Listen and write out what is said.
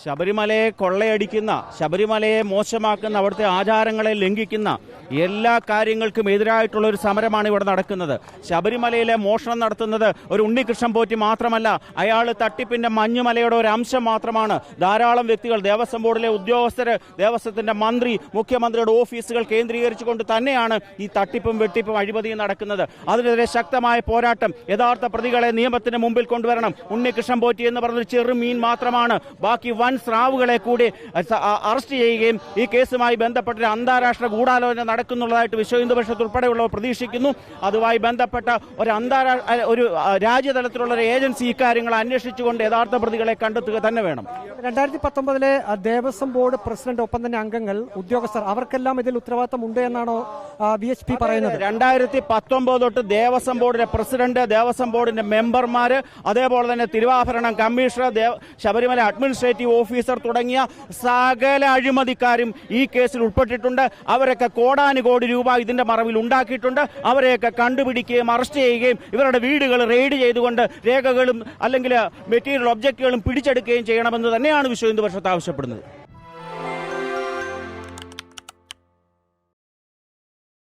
ശബരിമലയെ കൊള്ളയടിക്കുന്ന, ശബരിമലയെ മോശമാക്കുന്ന, അവിടുത്തെ ആചാരങ്ങളെ ലംഘിക്കുന്ന എല്ലാ കാര്യങ്ങൾക്കും എതിരായിട്ടുള്ള ഒരു സമരമാണ് ഇവിടെ നടക്കുന്നത്. ശബരിമലയിലെ മോഷണം നടത്തുന്നത് ഒരു ഉണ്ണികൃഷ്ണൻ പോറ്റി മാത്രമല്ല, അയാൾ തട്ടിപ്പിന്റെ മഞ്ഞുമലയുടെ ഒരു അംശം മാത്രമാണ്. ധാരാളം വ്യക്തികൾ, ദേവസ്വം ബോർഡിലെ ഉദ്യോഗസ്ഥര്, ദേവസ്വത്തിന്റെ മന്ത്രി, മുഖ്യമന്ത്രിയുടെ ഓഫീസുകൾ കേന്ദ്രീകരിച്ചുകൊണ്ട് തന്നെയാണ് ഈ തട്ടിപ്പും വെട്ടിപ്പും അഴിമതിയും നടക്കുന്നത്. അതിനെതിരെ ശക്തമായ പോരാട്ടം. യഥാർത്ഥ പ്രതികളെ നിയമത്തിന് മുമ്പിൽ കൊണ്ടുവരണം. ഉണ്ണികൃഷ്ണൻ പോറ്റി എന്ന് പറഞ്ഞൊരു ചെറുമീൻ മാത്രമാണ്. ബാക്കി വൻ സ്രാവുകളെ കൂടി അറസ്റ്റ് ചെയ്യുകയും ഈ കേസുമായി ബന്ധപ്പെട്ട അന്താരാഷ്ട്ര ഗൂഢാലോചന നടക്കുന്നുള്ളതായിട്ട് വിശ്വ ഹിന്ദു പരിഷത്ത് ഉൾപ്പെടെയുള്ളവർ പ്രതീക്ഷിക്കുന്നു. അതുമായി ബന്ധപ്പെട്ട ഒരു രാജ്യതലത്തിലുള്ള ഒരു ഏജൻസി ഇക്കാര്യങ്ങൾ അന്വേഷിച്ചുകൊണ്ട് യഥാർത്ഥ പ്രതികളെ കണ്ടെത്തുക തന്നെ വേണം. 2019 ദേവസ്വം ബോർഡ് പ്രസിഡന്റ്, ഒപ്പം തന്നെ അംഗങ്ങൾ, ഉദ്യോഗസ്ഥർ, അവർക്കെല്ലാം ഇതിൽ ഉത്തരവാദിത്തം ഉണ്ട് എന്നാണോ VHP പറയുന്നത്? 2019 തൊട്ട് ദേവസ്വം ബോർഡിന്റെ പ്രസിഡന്റ്, ദേവസ്വം ബോർഡിന്റെ മെമ്പർമാര്, അതേപോലെ തന്നെ തിരുവാഭരണം കമ്മീഷണർ, ശബരിമല അഡ്മിനിസ്ട്രേറ്റീവ് ഓഫീസർ തുടങ്ങിയ സകല അഴിമതിക്കാരും ഈ കേസിൽ ഉൾപ്പെട്ടിട്ടുണ്ട്. അവരൊക്കെ കോടാനുകോടി രൂപ ഇതിന്റെ മറവിൽ ഉണ്ടാക്കിയിട്ടുണ്ട്. അവരെയൊക്കെ കണ്ടുപിടിക്കുകയും അറസ്റ്റ് ചെയ്യുകയും ഇവരുടെ വീടുകൾ റെയ്ഡ് ചെയ്തുകൊണ്ട് രേഖകളും അല്ലെങ്കിൽ മെറ്റീരിയൽ ഒബ്ജക്റ്റുകളും പിടിച്ചെടുക്കുകയും ചെയ്യണമെന്ന് തന്നെയാണ് വിശ്വ ഹിന്ദു പരിഷത്ത് ആവശ്യപ്പെടുന്നത്.